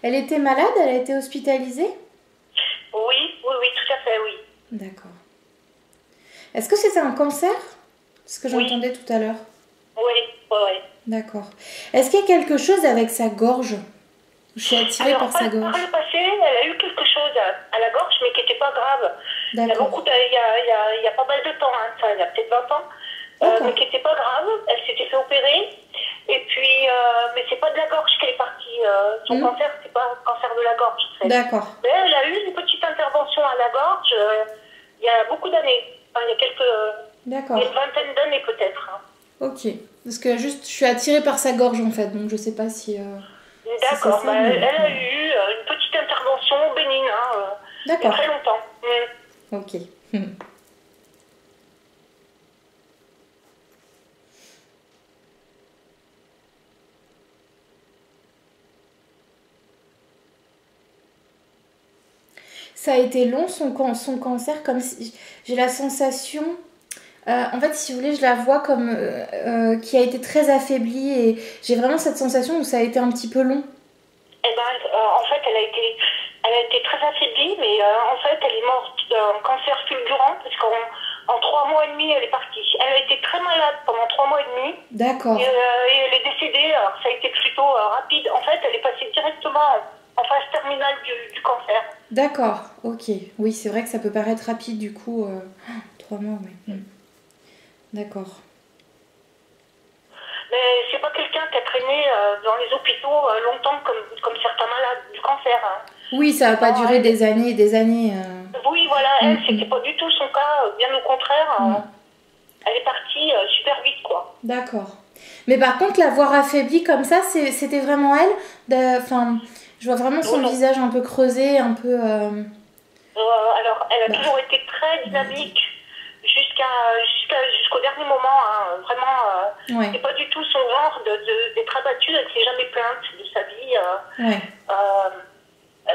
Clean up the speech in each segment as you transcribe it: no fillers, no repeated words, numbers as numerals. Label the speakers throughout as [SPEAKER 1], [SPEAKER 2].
[SPEAKER 1] Elle était malade? Elle a été hospitalisée?
[SPEAKER 2] Oui, oui, oui, tout à fait, oui.
[SPEAKER 1] D'accord. Est-ce que c'était un cancer? Ce que
[SPEAKER 2] Oui,
[SPEAKER 1] j'entendais tout à l'heure.
[SPEAKER 2] oui, oui, oui.
[SPEAKER 1] D'accord. Est-ce qu'il y a quelque chose avec sa gorge? Je suis attirée
[SPEAKER 2] Alors,
[SPEAKER 1] par sa
[SPEAKER 2] par
[SPEAKER 1] gorge.
[SPEAKER 2] le passé, elle a eu quelque chose à la gorge, mais qui n'était pas grave. Il y a
[SPEAKER 1] D'accord.
[SPEAKER 2] il y a pas mal de temps, hein, ça, il y a peut-être 20 ans, mais
[SPEAKER 1] D'accord.
[SPEAKER 2] qui n'était pas grave. Elle s'était fait opérer. Et puis, mais c'est pas de la gorge qu'elle est partie. Son
[SPEAKER 1] Hmm.
[SPEAKER 2] cancer, c'est pas un cancer de la gorge, en fait.
[SPEAKER 1] D'accord.
[SPEAKER 2] Mais elle a eu une petite intervention à la gorge il y a beaucoup d'années. Enfin, il y a
[SPEAKER 1] D'accord.
[SPEAKER 2] une vingtaine d'années peut-être, hein.
[SPEAKER 1] Ok. Parce que juste, je suis attirée par sa gorge en fait, donc je sais pas si c'est
[SPEAKER 2] D'accord,
[SPEAKER 1] ça,
[SPEAKER 2] bah,
[SPEAKER 1] mais
[SPEAKER 2] elle a
[SPEAKER 1] voilà.
[SPEAKER 2] eu une petite intervention bénigne, hein, il y a
[SPEAKER 1] D'accord.
[SPEAKER 2] très longtemps.
[SPEAKER 1] Ok. Ça a été long son cancer, comme si j'ai la sensation. En fait, si vous voulez, je la vois comme qui a été très affaiblie et j'ai vraiment cette sensation où ça a été un petit peu long.
[SPEAKER 2] Eh ben, en fait, elle a été très affaiblie, mais en fait, elle est morte d'un cancer fulgurant, parce qu'en 3 mois et demi, elle est partie. Elle a été très malade pendant 3 mois et demi,
[SPEAKER 1] D'accord.
[SPEAKER 2] et elle est décédée, alors ça a été plutôt rapide. En fait, elle est passée directement en phase terminale du cancer.
[SPEAKER 1] D'accord. Ok. Oui, c'est vrai que ça peut paraître rapide du coup. 3 mois, oui. D'accord.
[SPEAKER 2] Mais c'est pas quelqu'un qui a traîné dans les hôpitaux longtemps comme certains malades du cancer, hein.
[SPEAKER 1] Oui, ça va pas
[SPEAKER 2] Non,
[SPEAKER 1] durer des années et des années.
[SPEAKER 2] oui, voilà,
[SPEAKER 1] Mm,
[SPEAKER 2] elle, c'était pas du tout son cas, bien au contraire.
[SPEAKER 1] mm.
[SPEAKER 2] Elle est partie super vite, quoi.
[SPEAKER 1] D'accord. Mais par contre, la voir affaiblie comme ça, c'était vraiment elle. Enfin, je vois vraiment
[SPEAKER 2] Oh
[SPEAKER 1] son
[SPEAKER 2] non.
[SPEAKER 1] visage un peu creusé, un peu
[SPEAKER 2] Alors, elle a
[SPEAKER 1] bah,
[SPEAKER 2] toujours été très
[SPEAKER 1] maladie.
[SPEAKER 2] dynamique jusqu'au dernier moment, hein. Vraiment,
[SPEAKER 1] Ouais,
[SPEAKER 2] c'est pas du tout son genre d'être abattue. Elle s'est jamais plainte de sa vie.
[SPEAKER 1] ouais.
[SPEAKER 2] Euh,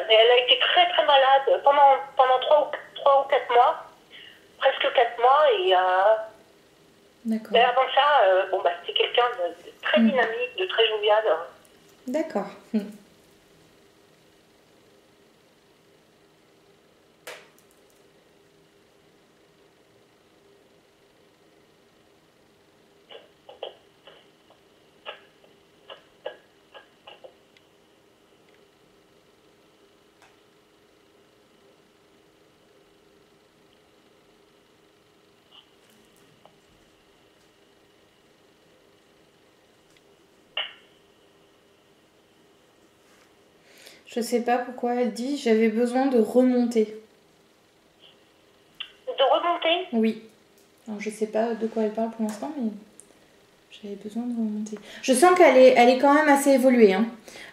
[SPEAKER 2] mais elle a été très très malade pendant 3 ou 4 mois, presque 4 mois.
[SPEAKER 1] D'accord.
[SPEAKER 2] Mais avant ça, bon, bah, c'était quelqu'un de très
[SPEAKER 1] Mm.
[SPEAKER 2] dynamique, de très jovial.
[SPEAKER 1] D'accord. Mm. Je sais pas pourquoi elle dit j'avais besoin de remonter.
[SPEAKER 2] De remonter.
[SPEAKER 1] Oui. Alors, je sais pas de quoi elle parle pour l'instant, mais j'avais besoin de remonter. Je sens elle est quand même assez évoluée, hein.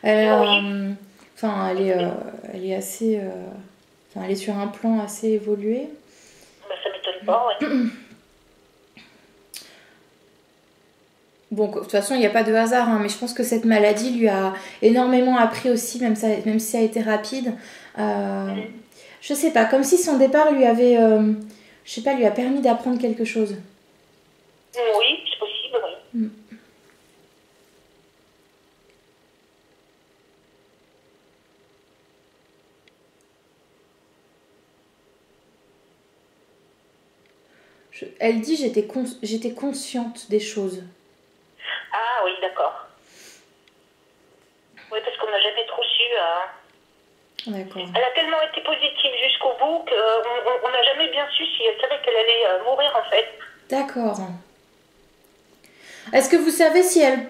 [SPEAKER 2] Oui,
[SPEAKER 1] Enfin, elle est assez. Enfin, elle est sur un plan assez évolué.
[SPEAKER 2] bah, ça m'étonne pas, ouais.
[SPEAKER 1] Bon, de toute façon, il n'y a pas de hasard, hein, mais je pense que cette maladie lui a énormément appris aussi, même si ça a été rapide. Euh, je sais pas, comme si son départ lui avait, je sais pas, lui a permis d'apprendre quelque chose.
[SPEAKER 2] Oui, c'est possible, oui.
[SPEAKER 1] Mm. Elle dit j'étais consciente des choses.
[SPEAKER 2] Ah oui, d'accord. Oui, parce qu'on n'a jamais trop su.
[SPEAKER 1] D'accord.
[SPEAKER 2] Elle a tellement été positive jusqu'au bout qu'on n'a jamais bien su si elle savait qu'elle allait mourir, en fait.
[SPEAKER 1] D'accord. Est-ce que vous savez si elle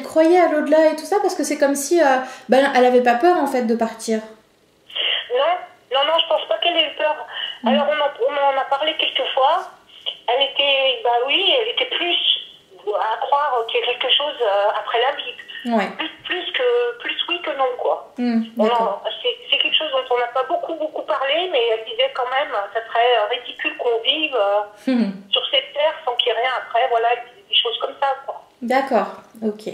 [SPEAKER 1] croyait à l'au-delà et tout ça? Parce que c'est comme si ben, elle avait pas peur en fait de partir.
[SPEAKER 2] Non, non, non, je pense pas qu'elle ait eu peur.
[SPEAKER 1] Mm.
[SPEAKER 2] Alors, on en a parlé quelques fois. Elle était, bah oui, elle était plus à croire qu'il y a quelque chose après la vie.
[SPEAKER 1] Ouais.
[SPEAKER 2] Plus oui que non, quoi.
[SPEAKER 1] D'accord.
[SPEAKER 2] C'est quelque chose dont on n'a pas beaucoup parlé, mais elle disait quand même, ça serait ridicule qu'on vive sur cette terre sans qu'il y ait rien après, voilà, des choses comme ça, quoi.
[SPEAKER 1] D'accord. Ok.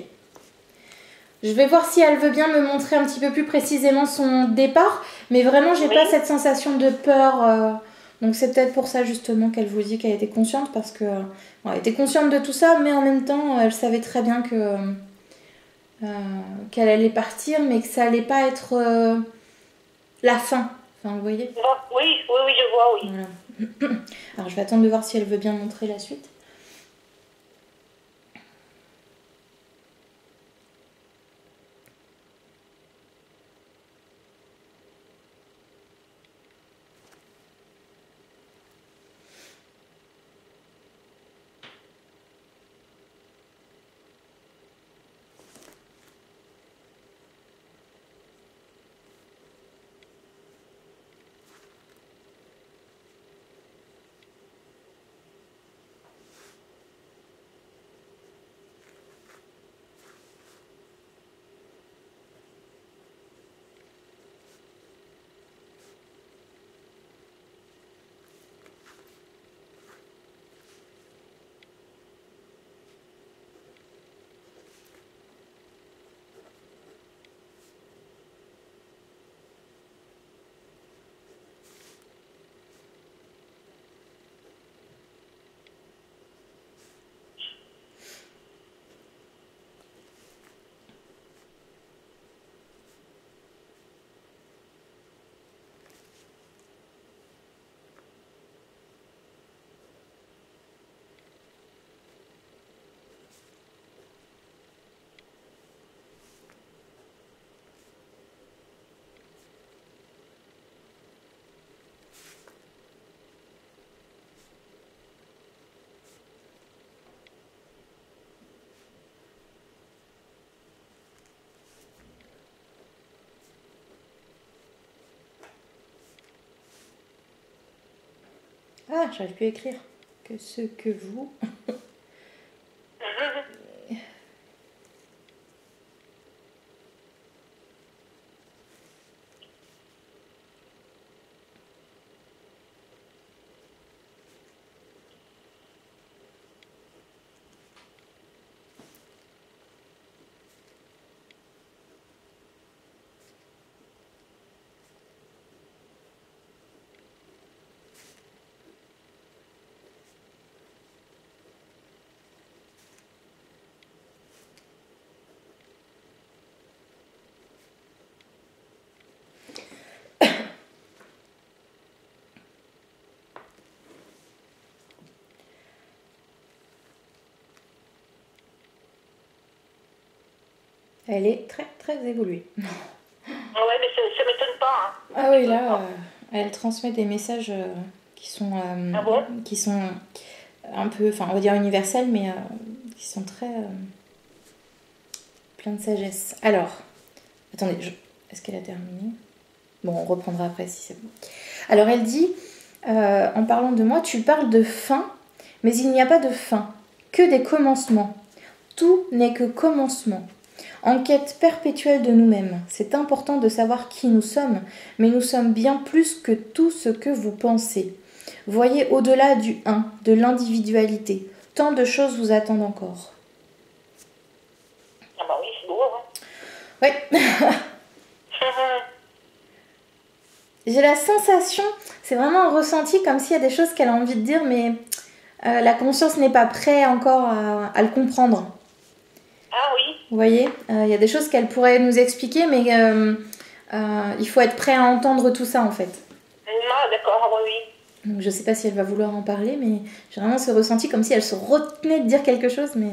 [SPEAKER 1] Je vais voir si elle veut bien me montrer un petit peu plus précisément son départ, mais vraiment j'ai pas
[SPEAKER 2] Oui,
[SPEAKER 1] cette sensation de peur. Donc c'est peut-être pour ça justement qu'elle vous dit qu'elle était consciente parce que bon, elle était consciente de tout ça, mais en même temps elle savait très bien que qu'elle allait partir, mais que ça allait pas être la fin. Enfin, vous voyez?
[SPEAKER 2] Oui, oui, oui, je vois, oui.
[SPEAKER 1] Voilà. Alors, je vais attendre de voir si elle veut bien montrer la suite. Ah, j'arrive plus à écrire. Que ce que vous... Elle est très très évoluée.
[SPEAKER 2] Ouais, mais ça m'étonne pas. Hein.
[SPEAKER 1] Ah oui, là, elle transmet des messages qui sont
[SPEAKER 2] Ah bon?
[SPEAKER 1] qui sont un peu, enfin, on va dire universels, mais qui sont très pleins de sagesse. Alors, attendez, est-ce qu'elle a terminé? Bon, on reprendra après si c'est bon. Alors, elle dit, en parlant de moi, tu parles de fin, mais il n'y a pas de fin, que des commencements. Tout n'est que commencement. En quête perpétuelle de nous-mêmes, c'est important de savoir qui nous sommes, mais nous sommes bien plus que tout ce que vous pensez. Voyez au-delà du un, de l'individualité. Tant de choses vous attendent encore.
[SPEAKER 2] Ah bah oui, c'est beau. Hein.
[SPEAKER 1] Ouais. J'ai la sensation, c'est vraiment un ressenti comme s'il y a des choses qu'elle a envie de dire, mais la conscience n'est pas prête encore à le comprendre.
[SPEAKER 2] Ah oui.
[SPEAKER 1] Vous voyez, il y a des choses qu'elle pourrait nous expliquer, mais il faut être prêt à entendre tout ça en fait.
[SPEAKER 2] Ah d'accord, oui.
[SPEAKER 1] Donc, je sais pas si elle va vouloir en parler, mais j'ai vraiment ce ressenti comme si elle se retenait de dire quelque chose, mais...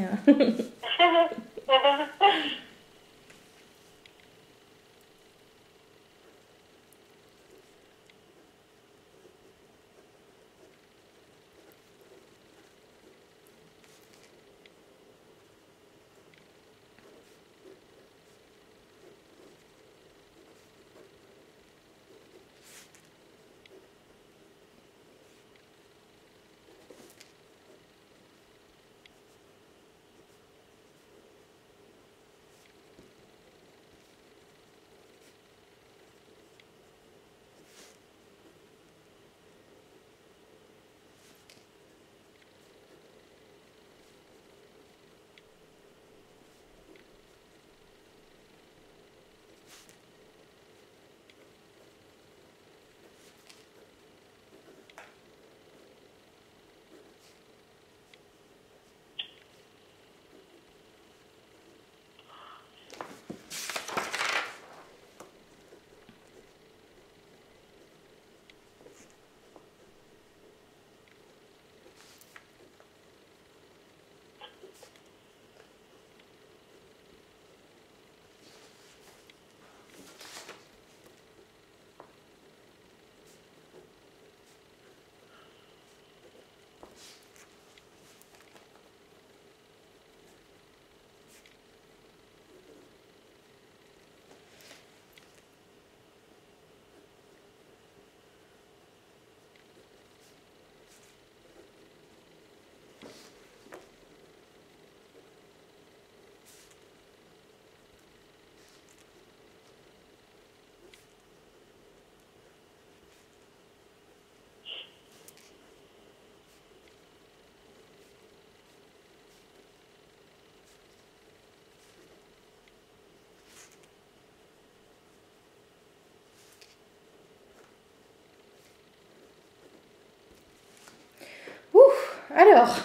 [SPEAKER 1] alors.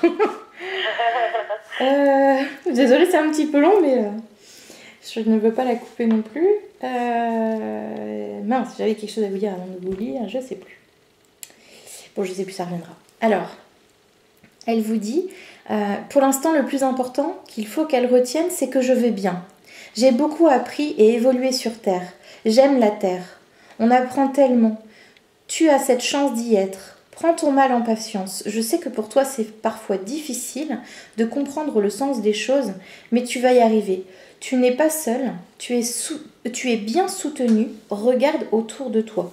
[SPEAKER 1] Désolée, c'est un petit peu long, mais je ne veux pas la couper non plus. Mince, j'avais quelque chose à vous dire avant de vous lire, je sais plus. Bon, je sais plus, ça reviendra. Alors, elle vous dit, pour l'instant, le plus important qu'il faut qu'elle retienne, c'est que je vais bien. J'ai beaucoup appris et évolué sur Terre. J'aime la Terre. On apprend tellement. Tu as cette chance d'y être. Prends ton mal en patience. Je sais que pour toi, c'est parfois difficile de comprendre le sens des choses, mais tu vas y arriver. Tu n'es pas seul, tu es bien soutenu. Regarde autour de toi.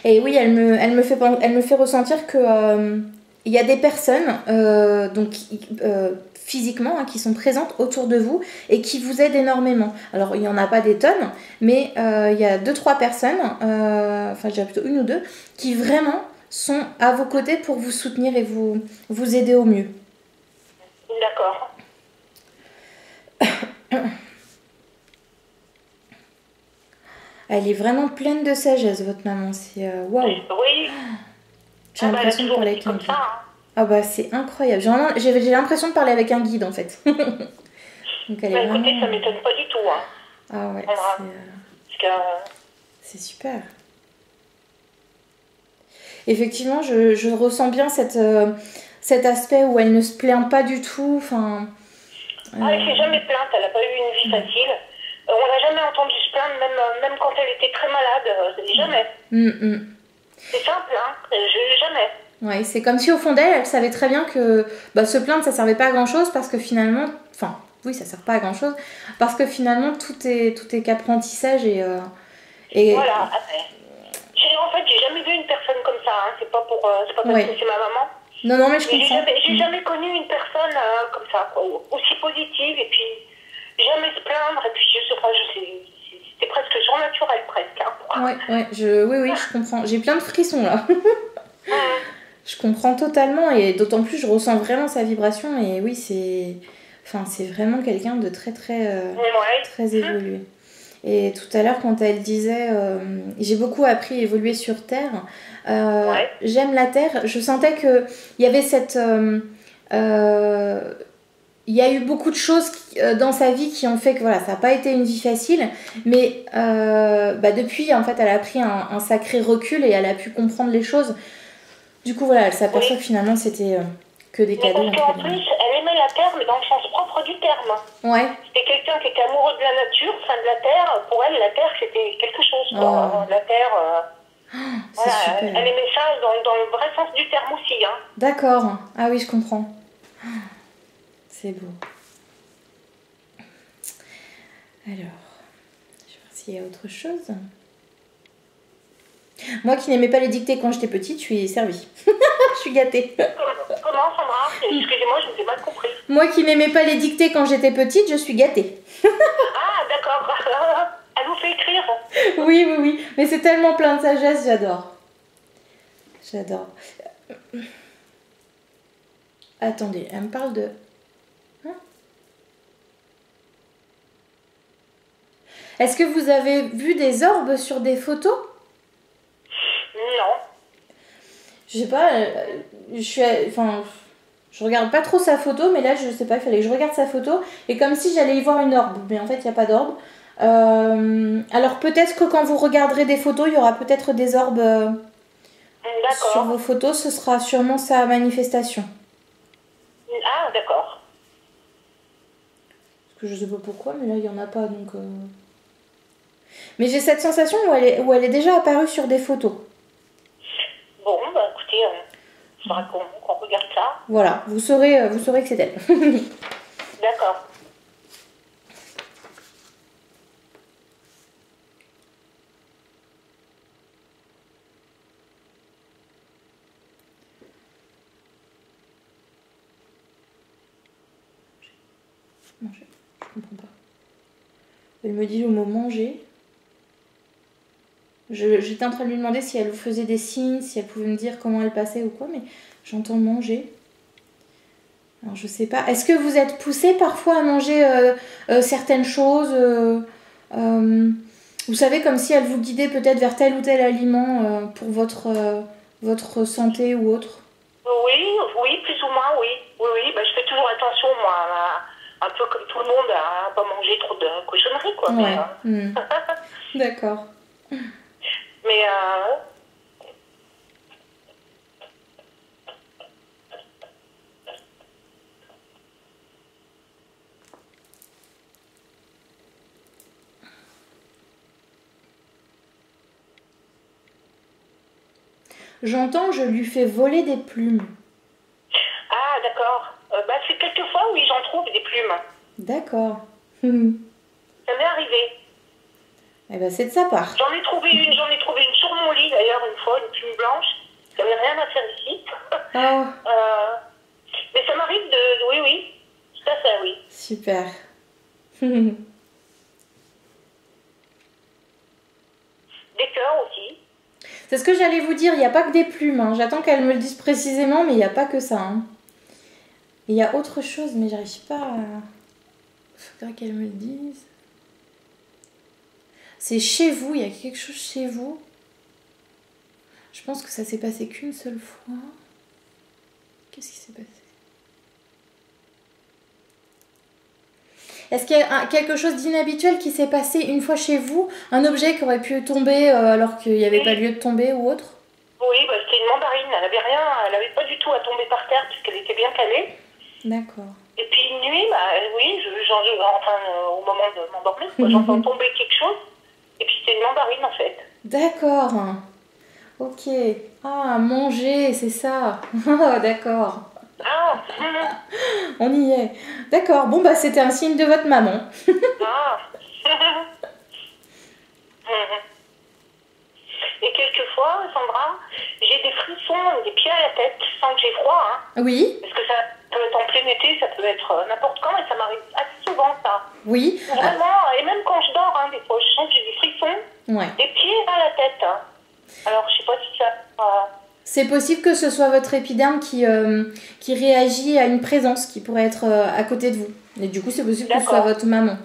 [SPEAKER 1] Et oui, elle me fait ressentir que il y a des personnes physiquement qui sont présentes autour de vous et qui vous aident énormément. Alors, il n'y en a pas des tonnes, mais il y a 2-3 personnes, enfin, je dirais plutôt une ou deux, qui vraiment sont à vos côtés pour vous soutenir et vous aider au mieux.
[SPEAKER 2] D'accord.
[SPEAKER 1] Elle est vraiment pleine de sagesse, votre maman. C'est waouh.
[SPEAKER 2] Oui.
[SPEAKER 1] J'ai l'impression de parler avec un guide. Ah bah c'est incroyable. J'ai l'impression de parler avec un guide en fait. Donc elle est
[SPEAKER 2] écoutez,
[SPEAKER 1] vraiment...
[SPEAKER 2] ça m'étonne pas du tout. Hein.
[SPEAKER 1] Ah ouais, c'est super. Effectivement, je ressens bien cet aspect où elle ne se plaint pas du tout. Enfin,
[SPEAKER 2] elle s'est jamais plainte, elle n'a pas eu une vie facile. On l'a jamais entendu se plaindre, même quand elle était très malade. Jamais. C'est simple, hein. Jamais.
[SPEAKER 1] Ouais, c'est comme si au fond d'elle, elle savait très bien que se plaindre, ça servait pas à grand chose parce que finalement, enfin, oui, ça sert pas à grand chose parce que finalement, tout est qu'apprentissage et
[SPEAKER 2] voilà. En fait, j'ai jamais vu une personne comme ça. Hein. C'est pas parce que c'est ma maman.
[SPEAKER 1] Non, mais je comprends.
[SPEAKER 2] J'ai jamais connu une personne comme ça, quoi, aussi positive et puis jamais se plaindre et puis je sais pas, c'est presque surnaturel presque. Hein.
[SPEAKER 1] Oui, je comprends. J'ai plein de frissons là. Je comprends totalement et d'autant plus je ressens vraiment sa vibration et oui c'est vraiment quelqu'un de très très évolué. Et tout à l'heure quand elle disait j'ai beaucoup appris et évolué sur Terre, j'aime la Terre, je sentais que il y avait cette il y a eu beaucoup de choses dans sa vie qui ont fait que voilà, ça n'a pas été une vie facile, mais depuis en fait elle a pris un sacré recul et elle a pu comprendre les choses. Du coup, voilà, elle s'aperçoit que finalement, c'était que des cadeaux.
[SPEAKER 2] Parce qu'en plus, elle aimait la terre, mais dans le sens propre du terme.
[SPEAKER 1] Ouais.
[SPEAKER 2] C'était quelqu'un qui était amoureux de la nature, de la terre. Pour elle, la terre, c'était quelque chose. La terre,
[SPEAKER 1] c'est super.
[SPEAKER 2] Elle aimait ça dans le vrai sens du terme aussi. Hein.
[SPEAKER 1] D'accord. Ah oui, je comprends. C'est beau. Alors, je vais voir s'il y a autre chose. Moi qui n'aimais pas les dictées quand j'étais petite, je suis servie. Je suis gâtée.
[SPEAKER 2] Comment, Sandra? Excusez-moi, je vous ai mal compris.
[SPEAKER 1] Moi qui n'aimais pas les dictées quand j'étais petite, je suis gâtée.
[SPEAKER 2] Ah, d'accord. Elle vous fait écrire?
[SPEAKER 1] Oui. Mais c'est tellement plein de sagesse, j'adore. J'adore. Attendez, elle me parle de... Est-ce que vous avez vu des orbes sur des photos?
[SPEAKER 2] Non.
[SPEAKER 1] Je sais pas, je regarde pas trop sa photo, mais là, je sais pas, il fallait que je regarde sa photo, et comme si j'allais y voir une orbe, mais en fait, il n'y a pas d'orbe. Alors, peut-être que quand vous regarderez des photos, il y aura peut-être des orbes sur vos photos, ce sera sûrement sa manifestation.
[SPEAKER 2] Ah, d'accord.
[SPEAKER 1] Parce que je sais pas pourquoi, mais là, il n'y en a pas, donc... Mais j'ai cette sensation où elle est déjà apparue sur des photos.
[SPEAKER 2] Bon, écoutez, il faudra qu'on regarde ça.
[SPEAKER 1] Voilà, vous saurez que c'est elle.
[SPEAKER 2] D'accord.
[SPEAKER 1] Manger, je comprends pas. Elle me dit le mot manger. J'étais en train de lui demander si elle vous faisait des signes, si elle pouvait me dire comment elle passait ou quoi, mais j'entends manger. Alors je sais pas. Est-ce que vous êtes poussé parfois à manger certaines choses vous savez, comme si elle vous guidait peut-être vers tel ou tel aliment pour votre santé ou autre?
[SPEAKER 2] Oui, oui, plus ou moins, oui. Oui, oui, bah, je fais toujours attention, moi, un peu comme tout le monde, à pas manger trop de cochonneries, quoi. Mais,
[SPEAKER 1] Ouais. D'accord.
[SPEAKER 2] mais
[SPEAKER 1] J'entends, je lui fais voler des plumes.
[SPEAKER 2] ah, d'accord. Bah, c'est quelquefois, oui, j'en trouve des plumes.
[SPEAKER 1] D'accord.
[SPEAKER 2] Ça m'est arrivé.
[SPEAKER 1] Eh ben, c'est de sa part.
[SPEAKER 2] J'en ai trouvé une sur mon lit, d'ailleurs, une fois, une plume blanche. Ça n'avait rien à faire ici.
[SPEAKER 1] Oh,
[SPEAKER 2] Euh, mais ça m'arrive de... Oui, oui, tout à fait, oui.
[SPEAKER 1] super.
[SPEAKER 2] Des cœurs aussi.
[SPEAKER 1] C'est ce que j'allais vous dire, il n'y a pas que des plumes, hein. J'attends qu'elle me le dise précisément, mais il n'y a pas que ça, hein. Il y a autre chose, mais j'arrive pas à... Faudrait qu'elle me le dise. C'est chez vous, il y a quelque chose chez vous. Je pense que ça s'est passé qu'une seule fois. Qu'est-ce qui s'est passé? Est-ce qu'il y a quelque chose d'inhabituel qui s'est passé une fois chez vous? Un objet qui aurait pu tomber alors qu'il n'y avait pas lieu de tomber ou autre?
[SPEAKER 2] Oui, bah, c'était une mandarine. Elle avait rien, elle avait pas du tout à tomber par terre puisqu'elle était bien calée.
[SPEAKER 1] D'accord.
[SPEAKER 2] Et puis une nuit, bah, oui, au moment de m'endormir, j'entends tomber quelque chose. Et puis c'était une mandarine en fait.
[SPEAKER 1] D'accord. Ok. Ah, manger, c'est ça. Ah, d'accord.
[SPEAKER 2] Ah,
[SPEAKER 1] On y est. D'accord. Bon, bah, c'était un signe de votre maman.
[SPEAKER 2] ah. Et quelquefois, Sandra, j'ai des frissons, des pieds à la tête sans que j'ai froid. Hein.
[SPEAKER 1] Oui.
[SPEAKER 2] Parce que ça peut être en plein été, ça peut être n'importe quand, et ça m'arrive assez souvent ça.
[SPEAKER 1] Oui.
[SPEAKER 2] Vraiment, et même quand je dors, hein, des fois, je sens que j'ai des frissons,
[SPEAKER 1] Ouais.
[SPEAKER 2] des pieds à la tête. Hein. Alors, je sais pas si ça...
[SPEAKER 1] C'est possible que ce soit votre épiderme qui réagit à une présence qui pourrait être à côté de vous. Et du coup, c'est possible que ce soit votre maman.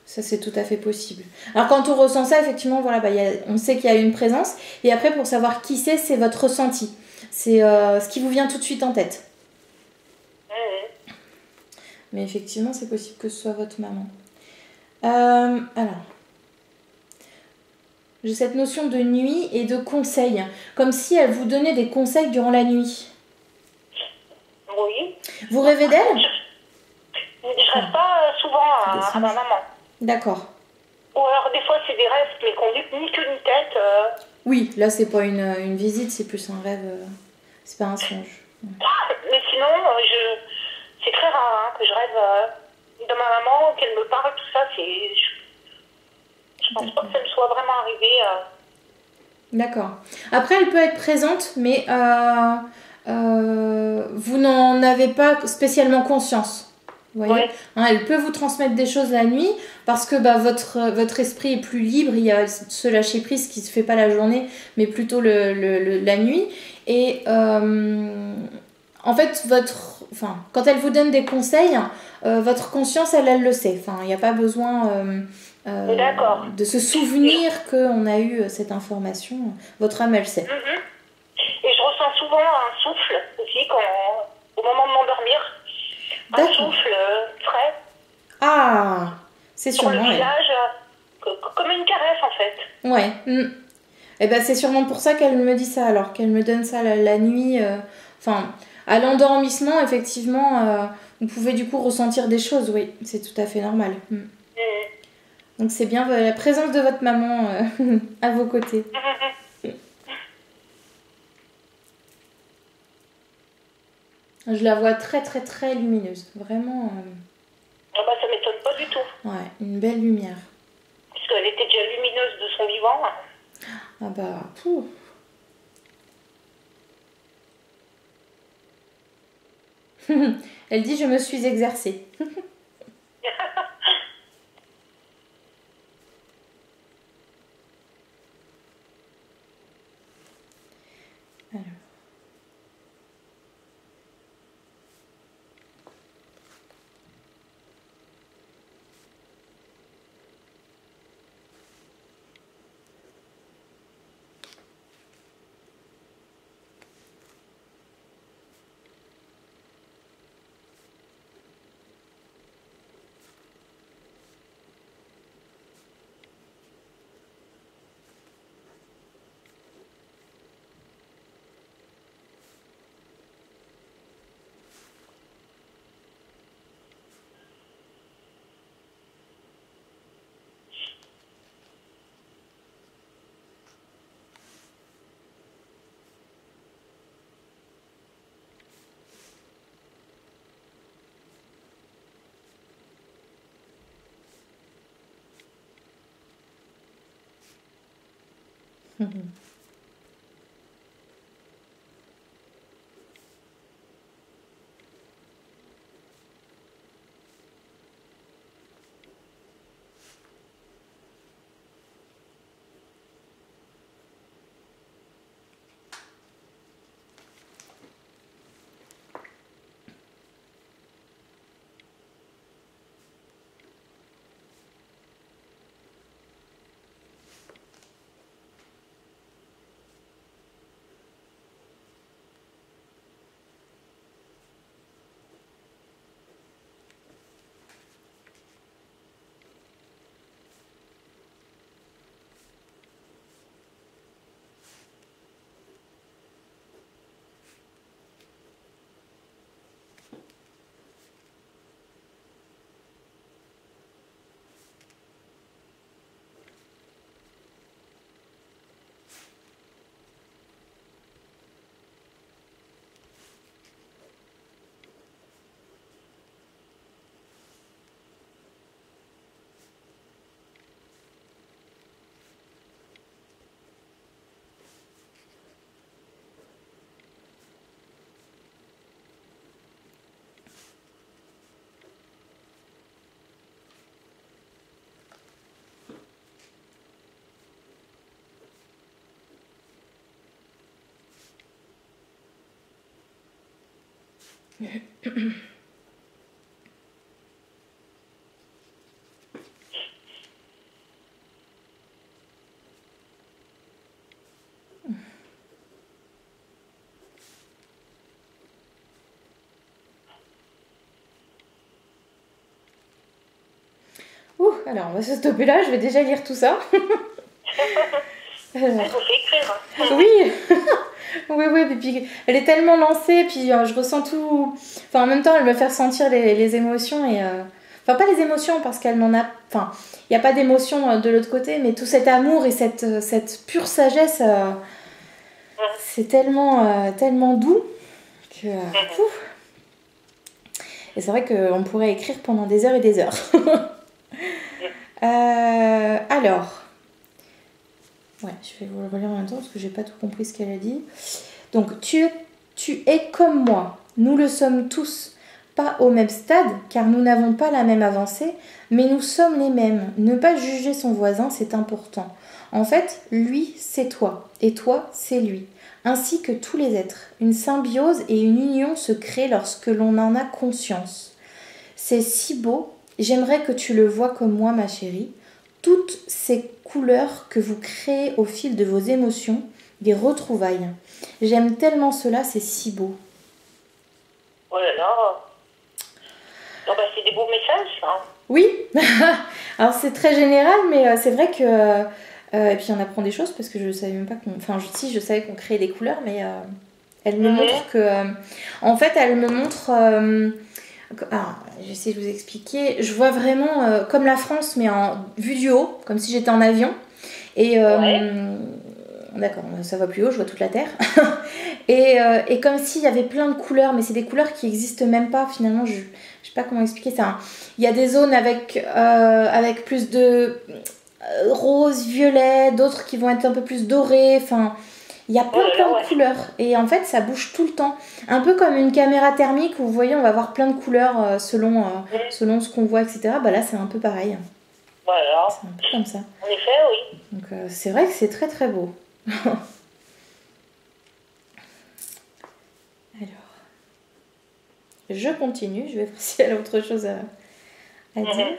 [SPEAKER 1] Ça, c'est tout à fait possible. Alors, quand on ressent ça, effectivement, voilà, bah, on sait qu'il y a une présence. Et après, pour savoir qui c'est votre ressenti. C'est ce qui vous vient tout de suite en tête. Mais effectivement, c'est possible que ce soit votre maman. Alors, j'ai cette notion de nuit et de conseil. Comme si elle vous donnait des conseils durant la nuit.
[SPEAKER 2] Oui.
[SPEAKER 1] Vous rêvez d'elle?
[SPEAKER 2] Je rêve pas souvent à ma maman.
[SPEAKER 1] D'accord.
[SPEAKER 2] Ou alors des fois c'est des rêves mais qu'on ni queue ni tête.
[SPEAKER 1] Oui, là c'est pas une visite, c'est plus un rêve. C'est pas un songe.
[SPEAKER 2] Mais sinon, c'est très rare hein, que je rêve de ma maman, qu'elle me parle, tout ça. Je pense pas que ça me soit vraiment arrivé.
[SPEAKER 1] D'accord. Après, elle peut être présente, mais vous n'en avez pas spécialement conscience. Vous voyez, hein, elle peut vous transmettre des choses la nuit parce que bah, votre esprit est plus libre. Il y a ce lâcher prise qui se fait pas la journée, mais plutôt la nuit. Et en fait, quand elle vous donne des conseils, votre conscience, elle le sait. Enfin, il n'y a pas besoin de se souvenir qu'on a eu cette information. Votre âme, elle sait.
[SPEAKER 2] Et je ressens souvent un souffle aussi au moment de m'endormir. Un souffle frais.
[SPEAKER 1] Ah, c'est sûrement
[SPEAKER 2] sur le visage, comme une caresse en fait.
[SPEAKER 1] Ouais. Et ben c'est sûrement pour ça qu'elle me dit ça, alors qu'elle me donne ça la nuit. Enfin, à l'endormissement, effectivement, vous pouvez du coup ressentir des choses, oui, c'est tout à fait normal. Donc c'est bien la présence de votre maman à vos côtés. Je la vois très très très lumineuse, vraiment.
[SPEAKER 2] Ah bah ça m'étonne pas du tout.
[SPEAKER 1] Ouais, une belle lumière.
[SPEAKER 2] Parce qu'elle était déjà lumineuse de son vivant.
[SPEAKER 1] Ah bah, pouf. Elle dit je me suis exercée. Alors. Ouh, alors on va se stopper là, je vais déjà lire tout ça.
[SPEAKER 2] Elle vous fait écrire.
[SPEAKER 1] Oui, oui, oui, et puis elle est tellement lancée, puis je ressens tout. Enfin, en même temps, elle me fait ressentir les émotions et. Enfin, pas les émotions parce qu'elle n'en a. Enfin, il n'y a pas d'émotion de l'autre côté, mais tout cet amour et cette pure sagesse, c'est tellement, tellement doux que. Ouf. Et c'est vrai qu'on pourrait écrire pendant des heures et des heures. Alors. Ouais, je vais vous le relire en même temps parce que j'ai pas tout compris ce qu'elle a dit. Donc, tu es comme moi. Nous le sommes tous. Pas au même stade, car nous n'avons pas la même avancée, mais nous sommes les mêmes. Ne pas juger son voisin, c'est important. En fait, lui, c'est toi, et toi, c'est lui. Ainsi que tous les êtres. Une symbiose et une union se créent lorsque l'on en a conscience. C'est si beau. J'aimerais que tu le vois comme moi, ma chérie. Toutes ces couleurs que vous créez au fil de vos émotions, des retrouvailles. J'aime tellement cela, c'est si beau.
[SPEAKER 2] Oh là là. Non, bah, c'est des beaux messages, ça.
[SPEAKER 1] Oui, alors c'est très général, mais c'est vrai que... et puis on apprend des choses parce que je savais même pas qu'on... Enfin, si, je savais qu'on créait des couleurs, mais elle me montre que... en fait, elle me montre... alors, j'essaie de vous expliquer. Je vois vraiment comme la France, mais en vue du haut, comme si j'étais en avion. Et d'accord, ça va plus haut, je vois toute la Terre. et comme s'il y avait plein de couleurs, mais c'est des couleurs qui n'existent même pas finalement. Je sais pas comment expliquer ça. Il y a des zones avec plus de rose, violet, d'autres qui vont être un peu plus dorées. Enfin, il y a plein de couleurs. Et en fait, ça bouge tout le temps. Un peu comme une caméra thermique où vous voyez, on va avoir plein de couleurs selon ce qu'on voit, etc. Bah là, c'est un peu pareil.
[SPEAKER 2] Voilà.
[SPEAKER 1] C'est un peu comme ça.
[SPEAKER 2] En effet, oui.
[SPEAKER 1] Donc c'est vrai que c'est très très beau. Alors, je continue. Je vais voir si elle a autre chose à dire.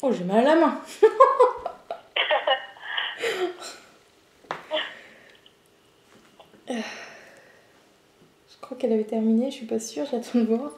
[SPEAKER 1] Oh, j'ai mal à la main. Je crois qu'elle avait terminé, je suis pas sûre, j'attends de voir.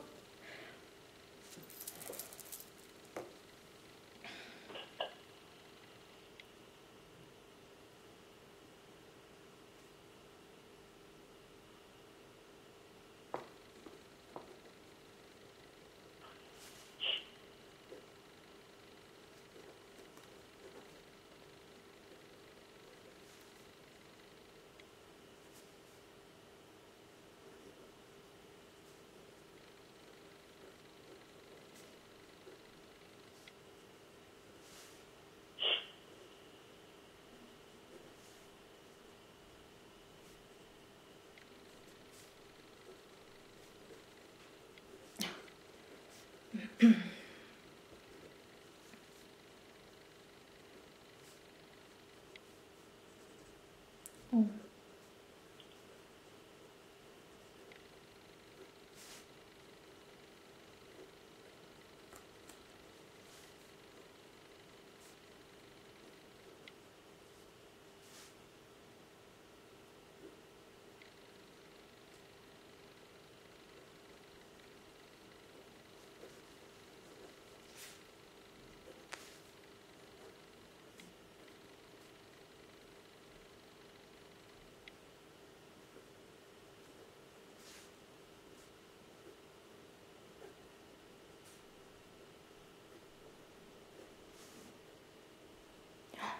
[SPEAKER 1] Oh.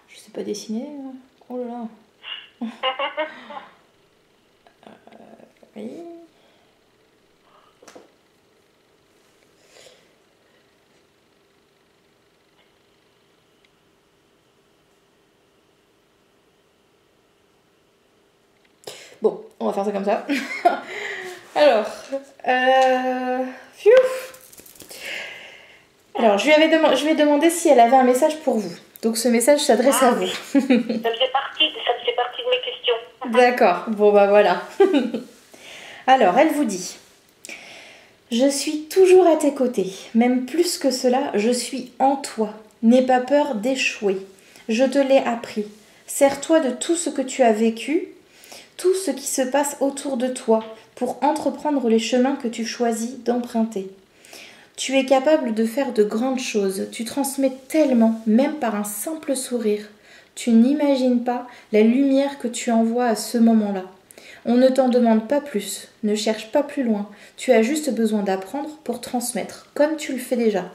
[SPEAKER 1] Je sais pas dessiner. Oh là là. Oui. Bon, on va faire ça comme ça. Alors, pfiou. Alors, je lui ai demandé si elle avait un message pour vous. Donc, ce message s'adresse à vous.
[SPEAKER 2] Ça faisait partie de mes questions.
[SPEAKER 1] D'accord, bon bah voilà. Alors, elle vous dit: je suis toujours à tes côtés, même plus que cela, je suis en toi. N'aie pas peur d'échouer. Je te l'ai appris. Sers-toi de tout ce que tu as vécu, tout ce qui se passe autour de toi, pour entreprendre les chemins que tu choisis d'emprunter. Tu es capable de faire de grandes choses. Tu transmets tellement, même par un simple sourire. Tu n'imagines pas la lumière que tu envoies à ce moment-là. On ne t'en demande pas plus, ne cherche pas plus loin. Tu as juste besoin d'apprendre pour transmettre, comme tu le fais déjà.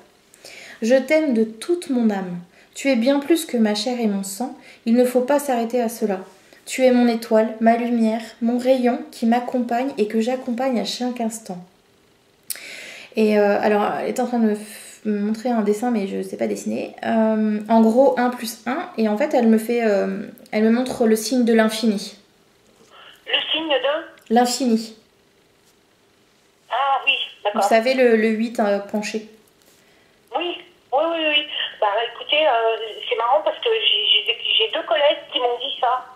[SPEAKER 1] Je t'aime de toute mon âme. Tu es bien plus que ma chair et mon sang. Il ne faut pas s'arrêter à cela. Tu es mon étoile, ma lumière, mon rayon qui m'accompagne et que j'accompagne à chaque instant. Et alors, elle est en train de me montrer un dessin, mais je ne sais pas dessiner. En gros, 1 plus 1. Et en fait, elle me montre le signe de l'infini.
[SPEAKER 2] Le signe de
[SPEAKER 1] L'infini.
[SPEAKER 2] Ah oui, d'accord.
[SPEAKER 1] Vous savez, le 8 penché.
[SPEAKER 2] Oui. Bah écoutez, c'est marrant parce que j'ai 2 collègues qui m'ont dit ça.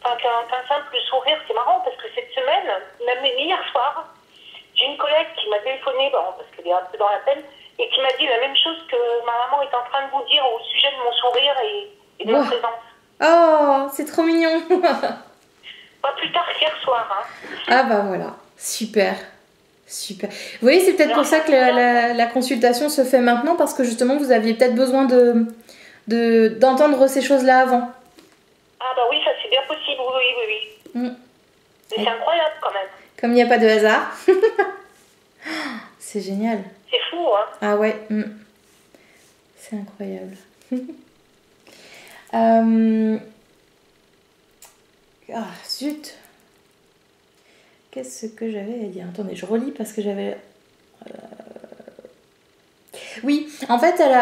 [SPEAKER 2] Enfin, qu'un simple sourire, c'est marrant parce que cette semaine, même hier soir, j'ai une collègue qui m'a téléphoné, bon, parce qu'elle est un peu dans la peine, et qui m'a dit la même chose que ma maman est en train de vous dire au sujet de mon sourire et de ma présence.
[SPEAKER 1] Oh, c'est trop mignon.
[SPEAKER 2] Pas plus tard qu'hier soir. Hein.
[SPEAKER 1] Ah bah voilà, super. Super. Vous voyez, c'est peut-être pour ça que la consultation se fait maintenant, parce que justement, vous aviez peut-être besoin d'entendre ces choses-là avant.
[SPEAKER 2] Ah bah oui, ça c'est bien possible, oui. Mais c'est incroyable quand même.
[SPEAKER 1] Comme il n'y a pas de hasard. C'est génial.
[SPEAKER 2] C'est fou, hein.
[SPEAKER 1] Ah ouais. C'est incroyable. Ah, zut. Qu'est-ce que j'avais à dire? Attendez, je relis parce que j'avais... Oui, en fait, elle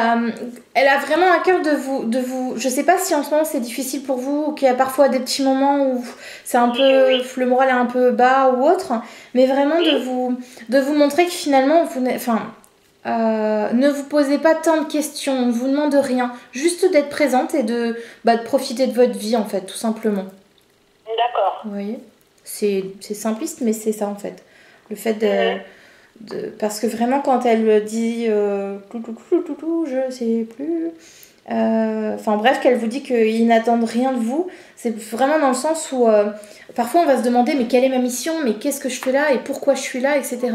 [SPEAKER 1] a vraiment à cœur de vous... Je sais pas si en ce moment c'est difficile pour vous, ou qu'il y a parfois des petits moments où c'est un peu... le moral est un peu bas ou autre, mais vraiment de vous montrer que finalement, ne vous posez pas tant de questions, on ne vous demande rien, juste d'être présente et de profiter de votre vie en fait, tout simplement.
[SPEAKER 2] D'accord.
[SPEAKER 1] Vous voyez, c'est simpliste, mais c'est ça en fait. Le fait parce que vraiment quand elle dit je sais plus, Enfin bref, qu'elle vous dit qu'ils n'attendent rien de vous. C'est vraiment dans le sens où parfois on va se demander mais quelle est ma mission, mais qu'est-ce que je fais là et pourquoi je suis là, etc.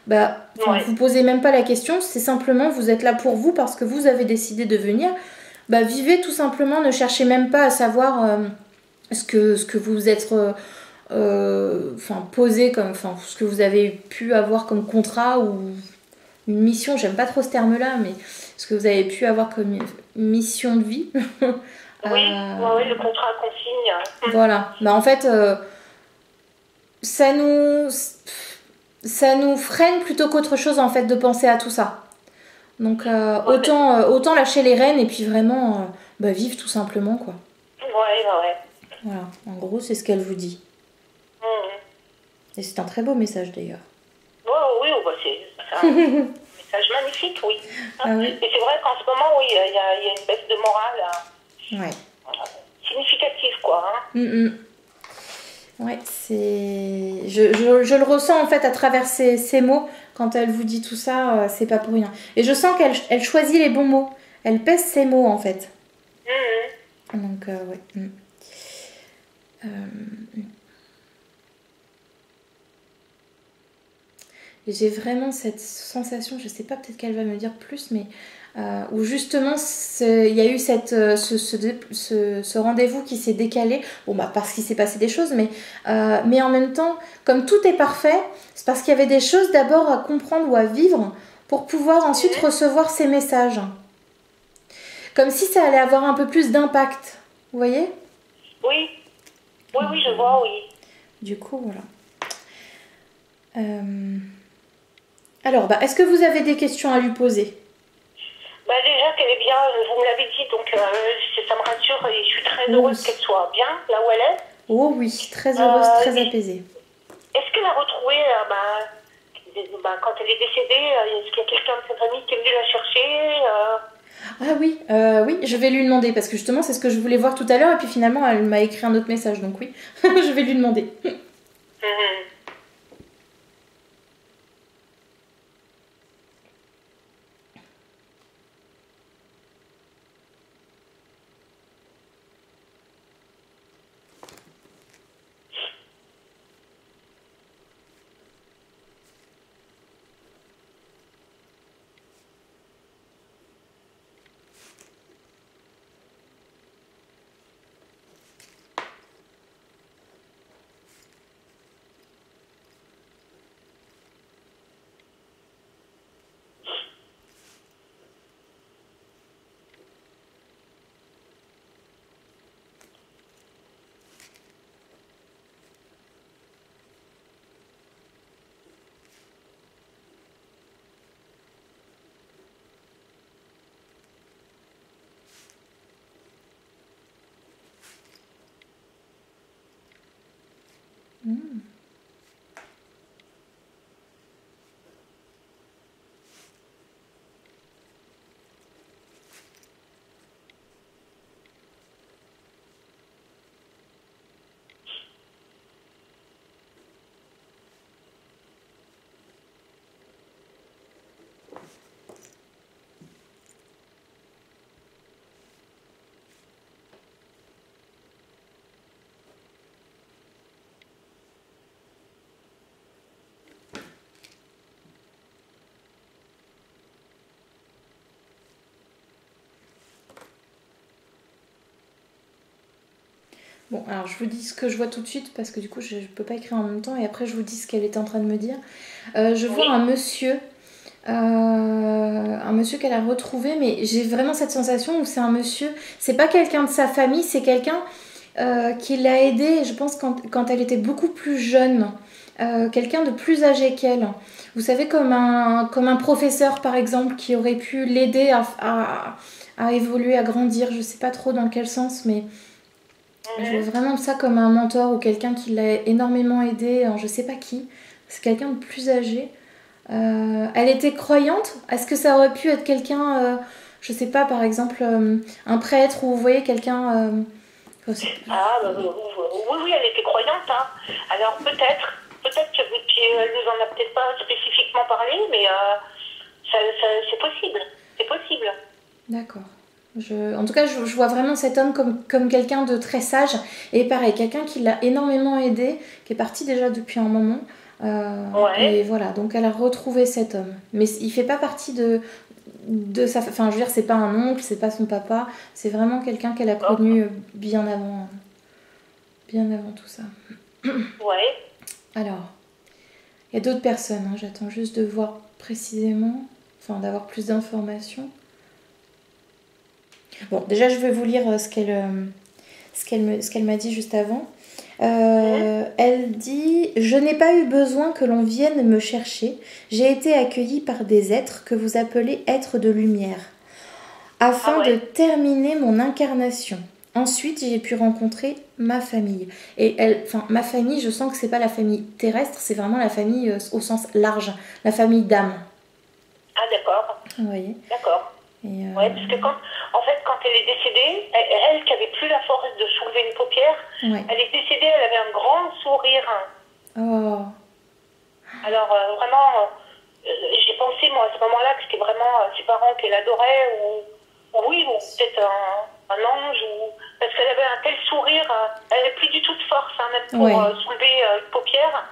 [SPEAKER 1] Bah,
[SPEAKER 2] Ouais.
[SPEAKER 1] vous posez même pas la question, c'est simplement vous êtes là pour vous parce que vous avez décidé de venir. Bah vivez tout simplement, ne cherchez même pas à savoir ce que vous êtes posé comme, enfin ce que vous avez pu avoir comme contrat ou une mission, j'aime pas trop ce terme-là, mais ce que vous avez pu avoir comme mission de vie.
[SPEAKER 2] Oui, le contrat qu'on signe.
[SPEAKER 1] Voilà. Bah, en fait, ça nous freine plutôt qu'autre chose en fait de penser à tout ça. Donc autant lâcher les rênes et puis vraiment vivre tout simplement quoi.
[SPEAKER 2] Ouais.
[SPEAKER 1] Voilà. En gros, c'est ce qu'elle vous dit. Et c'est un très beau message d'ailleurs.
[SPEAKER 2] Oui, c'est un message magnifique, oui.
[SPEAKER 1] Ah oui.
[SPEAKER 2] Et c'est vrai qu'en ce moment, oui, il y a une baisse de morale
[SPEAKER 1] Ouais.
[SPEAKER 2] significative, quoi.
[SPEAKER 1] Ouais, c'est... Je le ressens en fait à travers ces mots. Quand elle vous dit tout ça, c'est pas pour rien. Et je sens qu'elle choisit les bons mots. Elle pèse ses mots en fait. Donc, ouais. J'ai vraiment cette sensation, je sais pas, peut-être qu'elle va me dire plus, mais où justement il y a eu ce rendez-vous qui s'est décalé, bon bah parce qu'il s'est passé des choses, mais en même temps, comme tout est parfait, c'est parce qu'il y avait des choses d'abord à comprendre ou à vivre pour pouvoir ensuite recevoir ces messages. Comme si ça allait avoir un peu plus d'impact, vous voyez ?
[SPEAKER 2] Oui, je vois, oui.
[SPEAKER 1] Du coup, voilà. Alors, est-ce que vous avez des questions à lui poser ?
[SPEAKER 2] Déjà qu'elle est bien, vous me l'avez dit, donc ça me rassure et je suis très heureuse qu'elle soit bien là où elle est.
[SPEAKER 1] Oh oui, très heureuse, très apaisée.
[SPEAKER 2] Est-ce qu'elle a retrouvé, quand elle est décédée, est-ce qu'il y a quelqu'un de sa famille qui est venu la chercher
[SPEAKER 1] Ah oui, oui, je vais lui demander parce que justement c'est ce que je voulais voir tout à l'heure et puis finalement elle m'a écrit un autre message donc oui, je vais lui demander. Bon, alors je vous dis ce que je vois tout de suite parce que du coup je peux pas écrire en même temps et après je vous dis ce qu'elle était en train de me dire. Je vois un monsieur qu'elle a retrouvé, mais j'ai vraiment cette sensation où c'est un monsieur, c'est pas quelqu'un de sa famille, c'est quelqu'un qui l'a aidée, je pense, quand elle était beaucoup plus jeune. Quelqu'un de plus âgé qu'elle. Vous savez, comme un professeur par exemple qui aurait pu l'aider à évoluer, à grandir, je sais pas trop dans quel sens, mais je vois vraiment ça comme un mentor ou quelqu'un qui l'a énormément aidé, alors je sais pas qui, c'est quelqu'un de plus âgé. Elle était croyante. Est-ce que ça aurait pu être quelqu'un, je sais pas, par exemple, un prêtre ou vous voyez quelqu'un...
[SPEAKER 2] oui, elle était croyante. Hein. Alors peut-être qu'elle nous en a peut-être pas spécifiquement parlé, mais c'est possible. C'est possible.
[SPEAKER 1] D'accord. En tout cas, je vois vraiment cet homme comme quelqu'un de très sage. Et pareil, quelqu'un qui l'a énormément aidé, qui est parti déjà depuis un moment. Et voilà, donc elle a retrouvé cet homme. Mais il fait pas partie de sa... Enfin, je veux dire, c'est pas un oncle, c'est pas son papa. C'est vraiment quelqu'un qu'elle a connu bien avant tout ça.
[SPEAKER 2] Ouais.
[SPEAKER 1] Alors, il y a d'autres personnes. Hein, j'attends juste de voir précisément, enfin, d'avoir plus d'informations. Bon, déjà, je vais vous lire ce qu'elle m'a dit juste avant. Elle dit « Je n'ai pas eu besoin que l'on vienne me chercher. J'ai été accueillie par des êtres que vous appelez êtres de lumière, afin de terminer mon incarnation. Ensuite, j'ai pu rencontrer ma famille. » Et ma famille, je sens que c'est pas la famille terrestre, c'est vraiment la famille au sens large, la famille d'âme.
[SPEAKER 2] Ah, d'accord.
[SPEAKER 1] Vous voyez ?
[SPEAKER 2] D'accord. Ouais, parce que quand elle est décédée, elle qui avait plus la force de soulever une paupière, elle est décédée, elle avait un grand sourire.
[SPEAKER 1] Oh.
[SPEAKER 2] Alors vraiment, j'ai pensé moi à ce moment-là que c'était vraiment ses parents qu'elle adorait, ou peut-être un ange, parce qu'elle avait un tel sourire, elle n'avait plus du tout de force, hein, même pour soulever une paupière.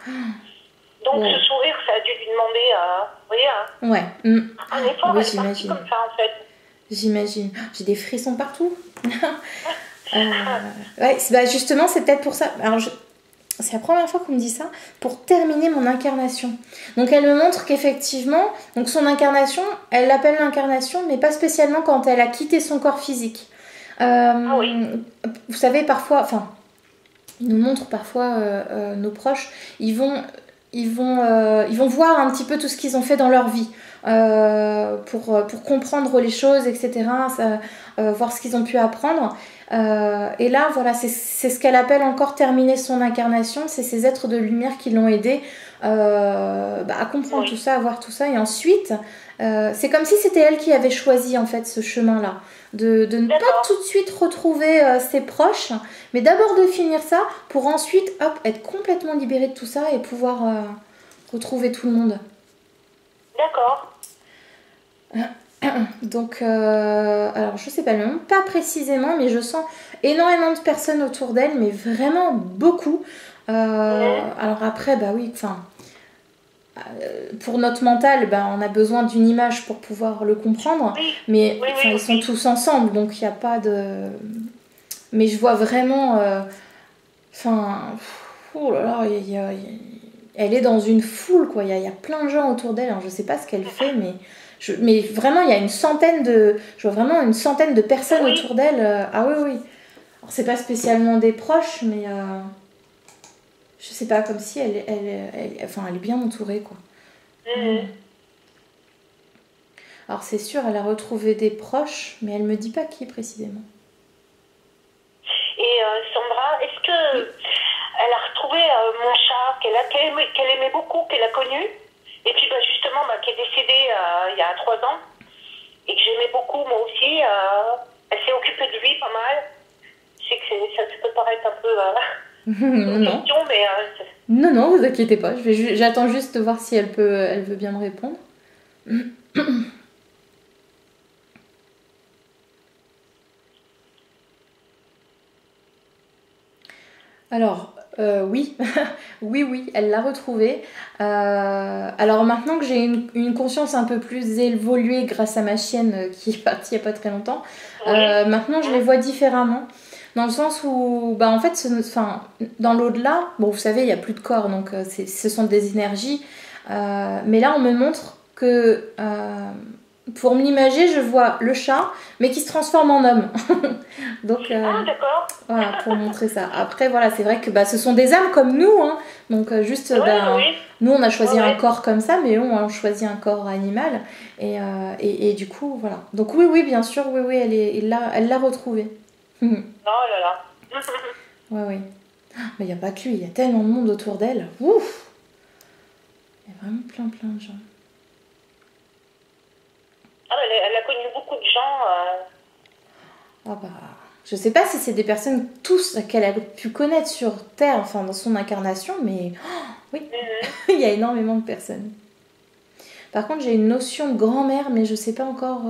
[SPEAKER 2] Donc ce sourire, ça a dû lui demander, un effort, elle est partie comme ça en fait.
[SPEAKER 1] J'imagine. J'ai des frissons partout. Justement, c'est peut-être pour ça. Alors, c'est la première fois qu'on me dit ça. Pour terminer mon incarnation. Donc, elle me montre qu'effectivement, donc son incarnation, elle l'appelle l'incarnation, mais pas spécialement quand elle a quitté son corps physique. Vous savez, parfois, enfin, ils nous montrent parfois nos proches, ils vont voir un petit peu tout ce qu'ils ont fait dans leur vie. Pour comprendre les choses, etc. Voir ce qu'ils ont pu apprendre. Et là, voilà, c'est ce qu'elle appelle encore terminer son incarnation. C'est ces êtres de lumière qui l'ont aidé à comprendre tout ça, à voir tout ça. Et ensuite, c'est comme si c'était elle qui avait choisi en fait ce chemin-là. De ne pas tout de suite retrouver ses proches, mais d'abord de finir ça pour ensuite être complètement libérée de tout ça et pouvoir retrouver tout le monde.
[SPEAKER 2] D'accord.
[SPEAKER 1] Donc, alors je sais pas le nom, pas précisément, mais je sens énormément de personnes autour d'elle, mais vraiment beaucoup. Alors après, pour notre mental, on a besoin d'une image pour pouvoir le comprendre, mais ils sont tous ensemble, donc il n'y a pas de... Mais je vois vraiment... oh là là, elle est dans une foule, quoi. Il y a plein de gens autour d'elle. Alors, je sais pas ce qu'elle fait, mais vraiment, il y a je vois vraiment une centaine de personnes autour d'elle. Ah oui. Alors, c'est pas spécialement des proches, mais je sais pas, comme si elle est bien entourée, quoi. Alors, c'est sûr, elle a retrouvé des proches, mais elle me dit pas qui précisément.
[SPEAKER 2] Et Sandra, est-ce que elle a retrouvé mon chat qu'elle aimait beaucoup, qu'elle a connu, et puis justement qui est décédé il y a 3 ans, et que j'aimais beaucoup moi aussi. Elle s'est occupée de lui pas mal. Je sais que ça peut paraître un peu une question, mais...
[SPEAKER 1] Non, vous inquiétez pas. J'attends juste de voir si elle veut bien me répondre. Alors, oui, oui, elle l'a retrouvé. Alors maintenant que j'ai une conscience un peu plus évoluée grâce à ma chienne qui est partie il n'y a pas très longtemps, maintenant je les vois différemment. Dans le sens où, en fait, dans l'au-delà, vous savez, il n'y a plus de corps, donc ce sont des énergies. Mais là, on me montre que... pour m'imager, je vois le chat, mais qui se transforme en homme. Donc,
[SPEAKER 2] d'accord.
[SPEAKER 1] Voilà, pour montrer ça. Après, voilà, c'est vrai que ce sont des âmes comme nous. Hein. Donc, nous, on a choisi un corps comme ça, mais eux, on choisi un corps animal. Et du coup, voilà. Donc, oui, bien sûr, oui, elle l'a retrouvé.
[SPEAKER 2] Oh là là.
[SPEAKER 1] Oui. Mais il n'y a pas que lui, il y a tellement de monde autour d'elle. Ouf! Il y a vraiment plein de gens.
[SPEAKER 2] Elle a connu beaucoup de gens.
[SPEAKER 1] Je sais pas si c'est des personnes tous qu'elle a pu connaître sur Terre, enfin dans son incarnation, mais oui, il y a énormément de personnes. Par contre, j'ai une notion de grand-mère, mais je sais pas encore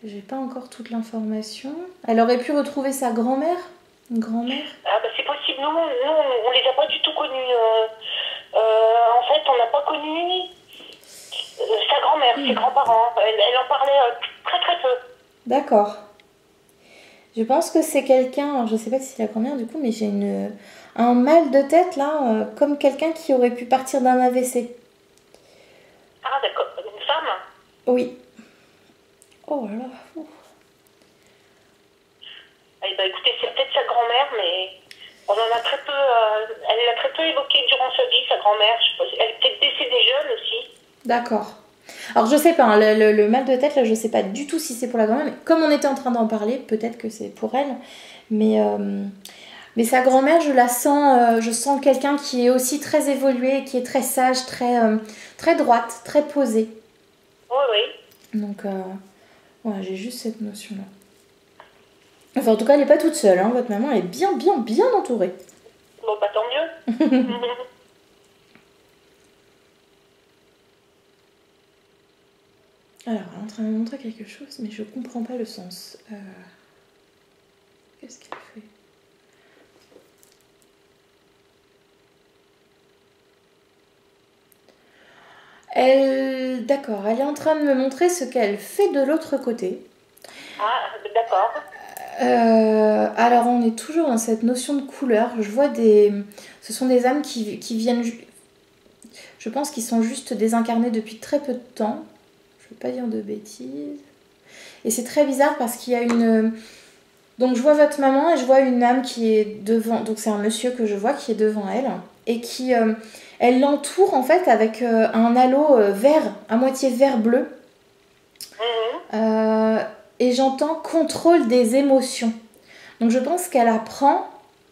[SPEAKER 1] J'ai pas encore toute l'information. Elle aurait pu retrouver sa grand-mère? Une grand-mère?
[SPEAKER 2] Ah bah c'est possible, nous on les a pas du tout connus. En fait, on n'a pas connu sa grand-mère, ses grands-parents. Elle en parlait très très peu.
[SPEAKER 1] D'accord. Je pense que c'est quelqu'un, alors je sais pas si c'est la grand-mère du coup, mais j'ai un mal de tête là, comme quelqu'un qui aurait pu partir d'un AVC.
[SPEAKER 2] Ah d'accord, une femme?
[SPEAKER 1] Oui. Oh là là. Ouh.
[SPEAKER 2] Eh ben, écoutez, c'est peut-être sa grand-mère, mais on en a très peu. Elle l'a très peu évoqué durant sa vie, sa grand-mère. Je sais pas, elle est peut-être décédée jeune aussi.
[SPEAKER 1] D'accord. Alors je sais pas, hein, le mal de tête là, je sais pas du tout si c'est pour la grand-mère, mais comme on était en train d'en parler, peut-être que c'est pour elle. Mais sa grand-mère, je sens quelqu'un qui est aussi très évolué, qui est très sage, très droite, très posée.
[SPEAKER 2] Oui, oui.
[SPEAKER 1] Donc ouais, j'ai juste cette notion-là. Enfin, en tout cas, elle n'est pas toute seule, hein. Votre maman, elle est bien, bien, bien entourée.
[SPEAKER 2] Bon, bah tant mieux.
[SPEAKER 1] Alors, elle est en train de me montrer quelque chose, mais je comprends pas le sens. Qu'est-ce qu'elle fait? D'accord, elle est en train de me montrer ce qu'elle fait de l'autre côté.
[SPEAKER 2] Ah, d'accord.
[SPEAKER 1] Alors, on est toujours dans cette notion de couleur. Ce sont des âmes qui viennent. Je pense qu'ils sont juste désincarnés depuis très peu de temps. Je ne veux pas dire de bêtises. Et c'est très bizarre parce qu'il y a une. Donc, je vois votre maman et je vois une âme qui est devant. Donc, c'est un monsieur que je vois qui est devant elle. Et qui. Elle l'entoure en fait avec un halo vert, à moitié vert-bleu. Et j'entends contrôle des émotions. Donc je pense qu'elle apprend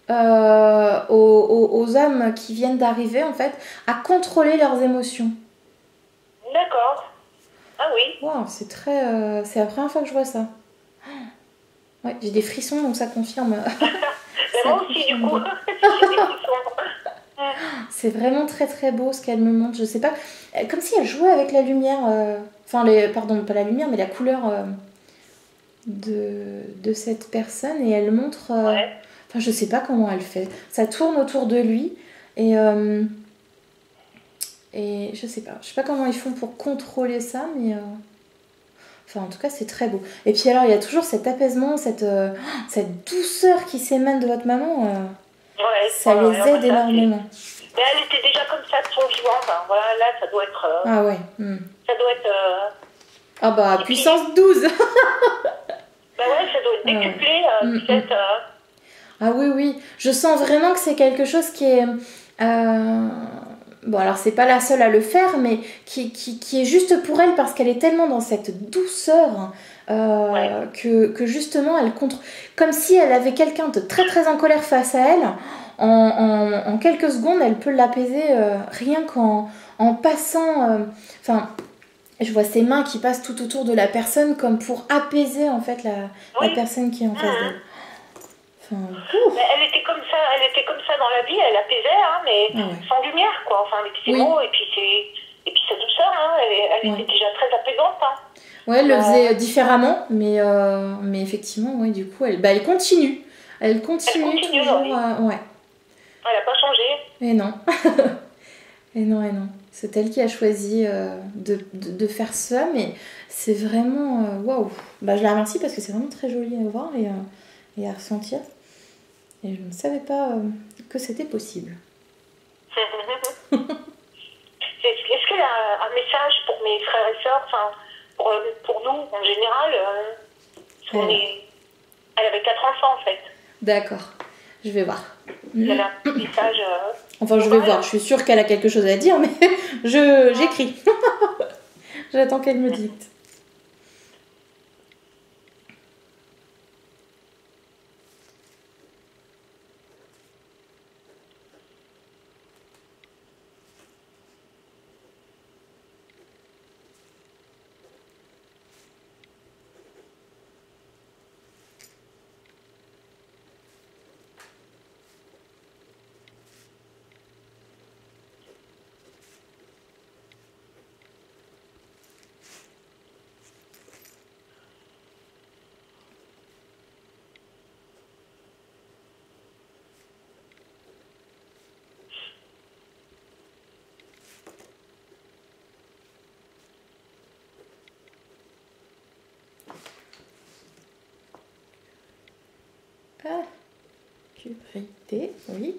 [SPEAKER 1] aux hommes qui viennent d'arriver en fait à contrôler leurs émotions.
[SPEAKER 2] D'accord. Ah oui.
[SPEAKER 1] Waouh, c'est très. C'est la première fois que je vois ça. Ouais, j'ai des frissons donc ça confirme.
[SPEAKER 2] Mais moi aussi, du coup. J'ai des frissons.
[SPEAKER 1] C'est vraiment très très beau ce qu'elle me montre. Je sais pas. Comme si elle jouait avec la lumière. Enfin, pardon, pas la lumière, mais la couleur de cette personne. Et elle montre.
[SPEAKER 2] Ouais.
[SPEAKER 1] Enfin, je sais pas comment elle fait. Ça tourne autour de lui. Et je sais pas comment ils font pour contrôler ça, mais enfin en tout cas c'est très beau. Et puis alors il y a toujours cet apaisement, cette douceur qui s'émane de votre maman,
[SPEAKER 2] Ouais,
[SPEAKER 1] ça les aide énormément.
[SPEAKER 2] Mais elle était déjà comme ça de son vivant, enfin, voilà, là ça doit être...
[SPEAKER 1] Ah ouais.
[SPEAKER 2] Ça doit être...
[SPEAKER 1] Ah bah puissance 12.
[SPEAKER 2] Bah ouais, ça doit être décuplé, peut-être...
[SPEAKER 1] Ah oui, oui. Je sens vraiment que c'est quelque chose qui est... Bon, alors c'est pas la seule à le faire, mais qui est juste pour elle parce qu'elle est tellement dans cette douceur que justement elle contrôle. Comme si elle avait quelqu'un de très très en colère face à elle, en quelques secondes, elle peut l'apaiser rien qu'en passant. Enfin, je vois ses mains qui passent tout autour de la personne comme pour apaiser en fait la personne qui est en face d'elle. Enfin,
[SPEAKER 2] mais elle était comme ça dans la vie, elle apaisait, hein, mais sans lumière, quoi. Enfin, avec ses mots et puis sa douceur, hein, elle était déjà très apaisante. Hein.
[SPEAKER 1] Ouais, elle le faisait différemment, mais effectivement, ouais, du coup, elle continue. Elle continue toujours. Ouais.
[SPEAKER 2] Elle n'a pas changé.
[SPEAKER 1] Et non. et non. C'est elle qui a choisi de faire ça, mais c'est vraiment. Waouh! Bah, je la remercie parce que c'est vraiment très joli à voir et à ressentir. Et je ne savais pas que c'était possible.
[SPEAKER 2] Est-ce qu'elle a un message pour mes frères et sœurs, enfin, pour nous en général Elle avait 4 enfants en fait.
[SPEAKER 1] D'accord, je vais voir.
[SPEAKER 2] Elle a un message.
[SPEAKER 1] Enfin, je vais voir. Je suis sûre qu'elle a quelque chose à dire, mais j'écris. J'attends qu'elle me dicte. Ah, curité, oui.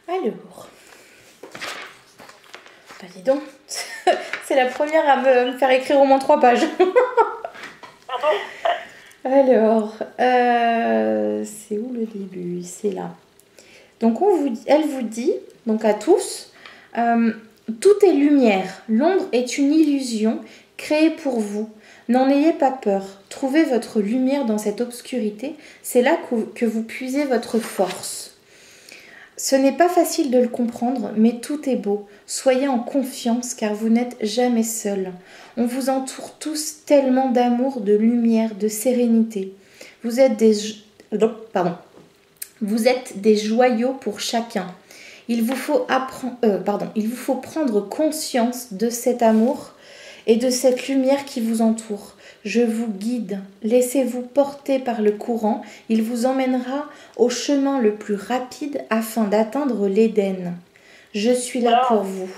[SPEAKER 1] Alors, bah dis donc, c'est la première à me faire écrire au moins 3 pages.
[SPEAKER 2] Ah bon?
[SPEAKER 1] Alors, c'est où le début? C'est là. Donc, elle vous dit, donc à tous, tout est lumière, l'ombre est une illusion créée pour vous. N'en ayez pas peur, trouvez votre lumière dans cette obscurité, c'est là que vous puisez votre force. Ce n'est pas facile de le comprendre, mais tout est beau. Soyez en confiance car vous n'êtes jamais seul. On vous entoure tous tellement d'amour, de lumière, de sérénité. Vous êtes des joyaux pour chacun. Il vous faut prendre conscience de cet amour et de cette lumière qui vous entoure. Je vous guide, laissez-vous porter par le courant, il vous emmènera au chemin le plus rapide afin d'atteindre l'Éden. Je suis là pour vous.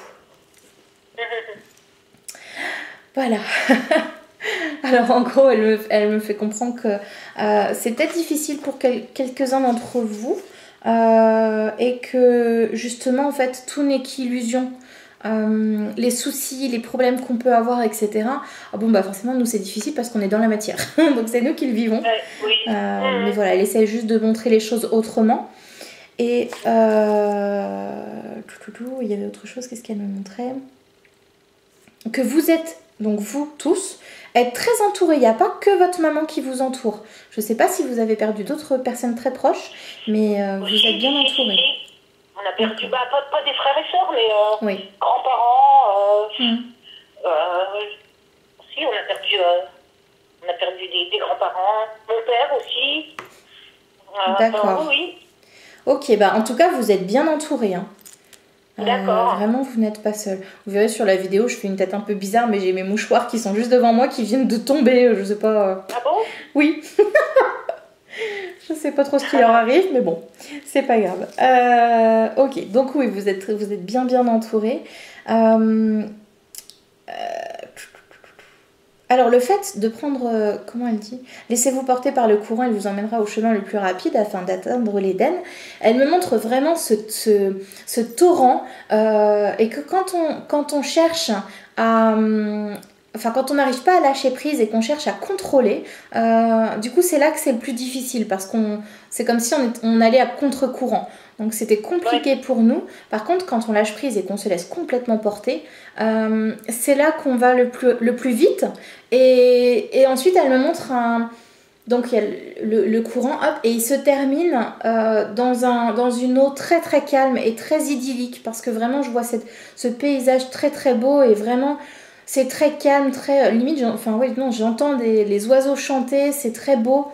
[SPEAKER 1] Voilà. Alors en gros, elle me fait comprendre que c'est peut-être difficile pour quelques-uns d'entre vous et que justement en fait tout n'est qu'illusion. Les soucis, les problèmes qu'on peut avoir, etc. Ah bon, bah forcément, nous, c'est difficile parce qu'on est dans la matière. Donc, c'est nous qui le vivons.
[SPEAKER 2] Oui.
[SPEAKER 1] Mais voilà, elle essaie juste de montrer les choses autrement. Et il y avait autre chose, qu'est-ce qu'elle me montrait? Que vous êtes, donc vous tous, êtes très entourés. Il n'y a pas que votre maman qui vous entoure. Je ne sais pas si vous avez perdu d'autres personnes très proches, mais vous êtes bien entourés.
[SPEAKER 2] On a perdu, pas des frères et sœurs, mais
[SPEAKER 1] oui.
[SPEAKER 2] grands-parents. Si, on a perdu des grands-parents, mon père aussi.
[SPEAKER 1] D'accord.
[SPEAKER 2] Oui.
[SPEAKER 1] Ok, bah en tout cas, vous êtes bien entouré, hein.
[SPEAKER 2] D'accord.
[SPEAKER 1] Vraiment, vous n'êtes pas seul. Vous verrez sur la vidéo, je fais une tête un peu bizarre, mais j'ai mes mouchoirs qui sont juste devant moi, qui viennent de tomber. Je sais pas.
[SPEAKER 2] Ah bon?
[SPEAKER 1] Oui. Je sais pas trop ce qui leur arrive, mais bon, c'est pas grave. Ok, donc oui, vous êtes bien entouré. Alors le fait de prendre, comment elle dit, laissez-vous porter par le courant, il vous emmènera au chemin le plus rapide afin d'atteindre l'Éden. Elle me montre vraiment ce torrent et que quand on cherche à... Enfin, quand on n'arrive pas à lâcher prise et qu'on cherche à contrôler, du coup, c'est là que c'est le plus difficile parce c'est comme si on allait à contre-courant. Donc, c'était compliqué pour nous. Par contre, quand on lâche prise et qu'on se laisse complètement porter, c'est là qu'on va le plus vite. Et ensuite, elle me montre donc il y a le courant, hop, et il se termine dans une eau très très calme et très idyllique parce que vraiment, je vois ce paysage très très beau et vraiment... C'est très calme, très limite. Enfin oui, non, j'entends les oiseaux chanter, c'est très beau.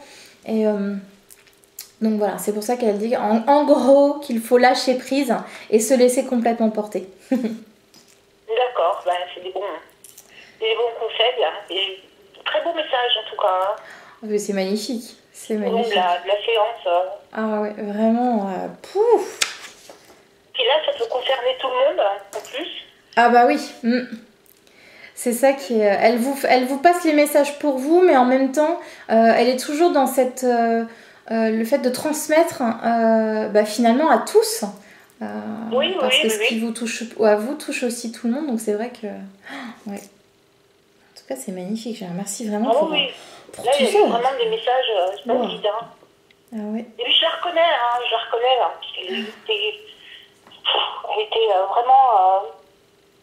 [SPEAKER 1] Et donc voilà, c'est pour ça qu'elle dit en gros qu'il faut lâcher prise et se laisser complètement porter.
[SPEAKER 2] D'accord, ben, c'est des bons conseils. Hein. Et très beau message en tout cas. Hein.
[SPEAKER 1] C'est magnifique, c'est
[SPEAKER 2] magnifique. De la séance.
[SPEAKER 1] Ah ouais, vraiment, pouf.
[SPEAKER 2] Puis là, ça peut concerner tout le monde en plus.
[SPEAKER 1] Ah bah oui. C'est ça qui est... Elle vous passe les messages pour vous, mais en même temps, elle est toujours dans le fait de transmettre finalement à tous. Parce que ce qui vous touche à vous touche aussi tout le monde. Donc c'est vrai que... Ouais. En tout cas, c'est magnifique. Je remercie vraiment pour
[SPEAKER 2] là,
[SPEAKER 1] tout
[SPEAKER 2] il y a
[SPEAKER 1] ça.
[SPEAKER 2] vraiment des messages splendides. Hein.
[SPEAKER 1] Ah ouais.
[SPEAKER 2] Et puis je la reconnais. Elle était vraiment...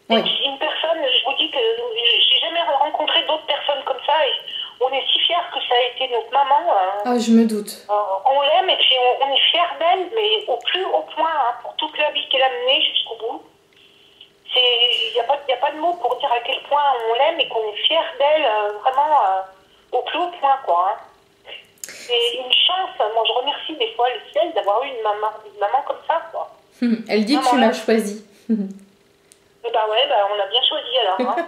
[SPEAKER 1] Oui.
[SPEAKER 2] Une personne, je vous dis que j'ai jamais rencontré d'autres personnes comme ça et on est si fiers que ça a été notre maman.
[SPEAKER 1] Ah, je me doute.
[SPEAKER 2] On l'aime et puis on est fiers d'elle, mais au plus haut point, hein, pour toute la vie qu'elle a menée jusqu'au bout. Il n'y a pas de mots pour dire à quel point on l'aime et qu'on est fiers d'elle, vraiment au plus haut point, quoi. Hein. C'est une chance, moi je remercie des fois le ciel d'avoir eu une maman comme ça, quoi.
[SPEAKER 1] Elle dit que tu m'as choisi.
[SPEAKER 2] Bah ouais, on a bien choisi alors. Hein.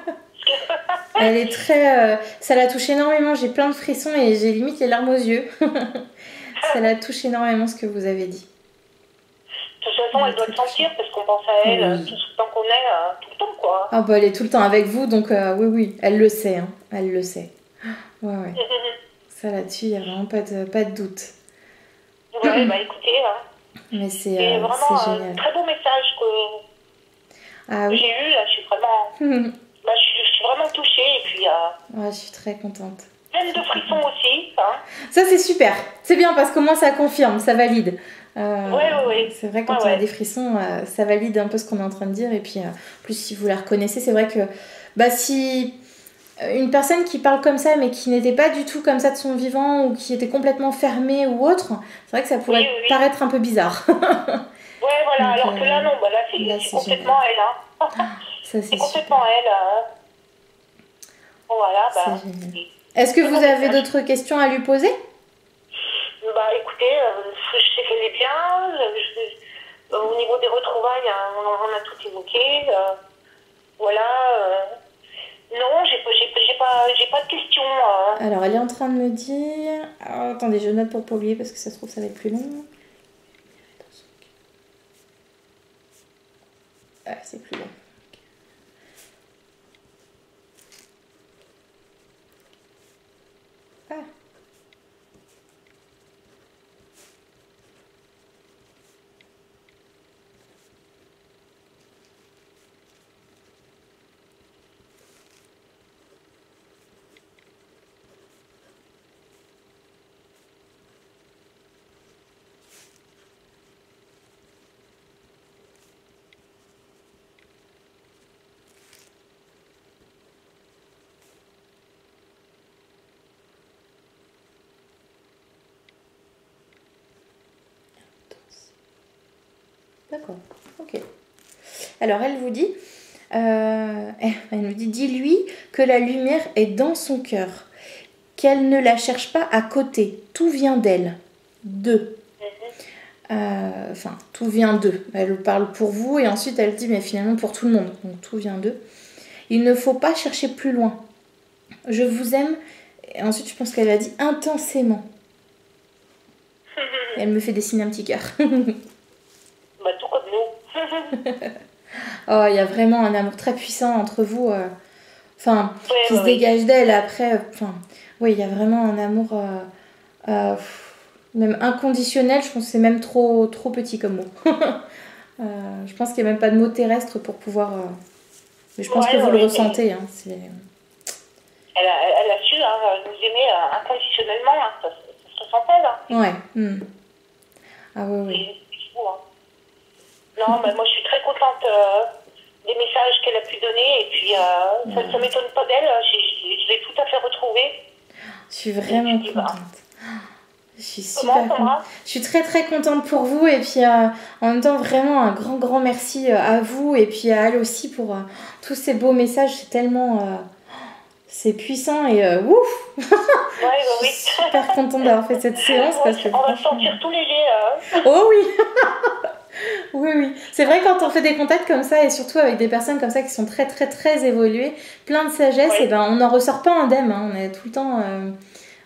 [SPEAKER 1] Elle est très... ça la touche énormément, j'ai plein de frissons et j'ai limite les larmes aux yeux. Ça la touche énormément ce que vous avez dit.
[SPEAKER 2] De toute façon, elle doit le sentir parce qu'on pense à elle tout le temps qu'on est, tout le temps quoi.
[SPEAKER 1] Ah bah elle est tout le temps avec vous, donc oui, elle le sait, hein. Elle le sait. Ouais. Ça là-dessus, il n'y a vraiment pas de doute.
[SPEAKER 2] Ouais, bah écoutez, hein.
[SPEAKER 1] Mais c'est
[SPEAKER 2] vraiment
[SPEAKER 1] génial.
[SPEAKER 2] Un très beau message que j'ai eu, là, je suis vraiment... je suis vraiment touchée et puis...
[SPEAKER 1] Ouais, je suis très contente.
[SPEAKER 2] Pleine de frissons aussi, hein.
[SPEAKER 1] Ça c'est super, c'est bien parce qu'au moins ça confirme, ça valide.
[SPEAKER 2] Oui.
[SPEAKER 1] C'est vrai quand on a des frissons, ça valide un peu ce qu'on est en train de dire et puis plus si vous la reconnaissez, c'est vrai que si une personne qui parle comme ça mais qui n'était pas du tout comme ça de son vivant ou qui était complètement fermée ou autre, c'est vrai que ça pourrait paraître un peu bizarre.
[SPEAKER 2] Ouais, voilà, donc, alors que là non, là c'est complètement génial. Elle. Hein.
[SPEAKER 1] Ça c'est
[SPEAKER 2] complètement super. Elle. Bon, voilà,
[SPEAKER 1] c'est génial. Est-ce que vous avez d'autres questions à lui poser?
[SPEAKER 2] Écoutez, je sais qu'elle est bien. Au niveau des retrouvailles, on a tout évoqué. Voilà. Non, j'ai pas de questions.
[SPEAKER 1] Alors, elle est en train de me dire... Alors, attendez, je note pour pas oublier parce que ça se trouve, ça va être plus long. Ah, c'est plus long. Ah. D'accord, ok. Alors elle vous dit, Elle me dit, dis-lui que la lumière est dans son cœur, qu'elle ne la cherche pas à côté, tout vient d'elle, d'eux. Enfin, tout vient d'eux. Elle parle pour vous et ensuite elle dit, mais finalement pour tout le monde, donc tout vient d'eux. Il ne faut pas chercher plus loin. Je vous aime. Et ensuite, je pense qu'elle a dit intensément. Et elle me fait dessiner un petit cœur.
[SPEAKER 2] Bah, tout comme nous.
[SPEAKER 1] Oh, il y a vraiment un amour très puissant entre vous. Enfin,
[SPEAKER 2] Ouais,
[SPEAKER 1] qui
[SPEAKER 2] ouais,
[SPEAKER 1] se
[SPEAKER 2] ouais.
[SPEAKER 1] dégage d'elle après. Enfin, oui, il y a vraiment un amour même inconditionnel. Je pense que c'est même trop petit comme mot. Je pense qu'il n'y a même pas de mot terrestre pour pouvoir... Mais je pense
[SPEAKER 2] Ouais,
[SPEAKER 1] que vous
[SPEAKER 2] ouais,
[SPEAKER 1] le
[SPEAKER 2] ouais.
[SPEAKER 1] ressentez. Hein, c'est...
[SPEAKER 2] Elle a su nous aimer inconditionnellement. Hein. Ça se ressentait, là.
[SPEAKER 1] Ouais. Ah oui, oui.
[SPEAKER 2] C'est fou, hein. Non, bah, moi, je suis très contente des messages qu'elle a pu donner. Et puis, ça ne m'étonne pas d'elle. Je l'ai tout à fait retrouvée.
[SPEAKER 1] Je suis vraiment
[SPEAKER 2] Et puis, bah,
[SPEAKER 1] contente. Je suis
[SPEAKER 2] comment,
[SPEAKER 1] super
[SPEAKER 2] Sandra?
[SPEAKER 1] contente. Je suis très très contente pour vous et puis en même temps vraiment un grand merci à vous et puis à elle aussi pour tous ces beaux messages. C'est tellement... c'est puissant et ouf.
[SPEAKER 2] Ouais,
[SPEAKER 1] Je
[SPEAKER 2] oui.
[SPEAKER 1] suis super contente d'avoir fait cette séance parce que
[SPEAKER 2] On va se
[SPEAKER 1] franchement...
[SPEAKER 2] sentir tout léger.
[SPEAKER 1] Oh oui. Oui, oui. C'est vrai quand on fait des contacts comme ça et surtout avec des personnes comme ça qui sont très très très évoluées, plein de sagesse,
[SPEAKER 2] Oui.
[SPEAKER 1] et ben on n'en ressort pas indemne. Hein. On est tout le temps...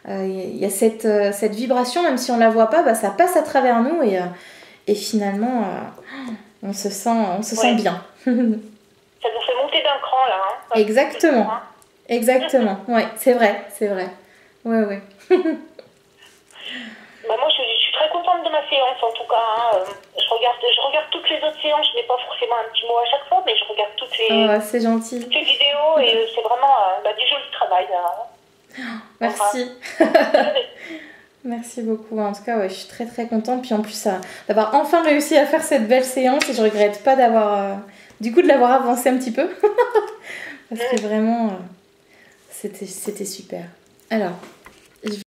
[SPEAKER 1] il y a cette vibration, même si on la voit pas, bah, ça passe à travers nous et finalement on se sent bien.
[SPEAKER 2] Ça nous fait monter d'un cran, là. Hein.
[SPEAKER 1] Exactement. Exactement. Ouais, c'est vrai. Ouais.
[SPEAKER 2] Bah, moi, je suis très contente de ma séance, en tout cas. Hein. Je regarde toutes les autres séances. Je mets pas forcément un petit mot à chaque fois, mais je regarde toutes les
[SPEAKER 1] C'est gentil.
[SPEAKER 2] vidéos et c'est vraiment du joli travail.
[SPEAKER 1] Merci. Merci beaucoup. En tout cas, ouais, je suis très très contente. Puis en plus, d'avoir enfin réussi à faire cette belle séance et je regrette pas d'avoir, du coup, de l'avoir avancé un petit peu. Parce que vraiment, c'était super. Alors,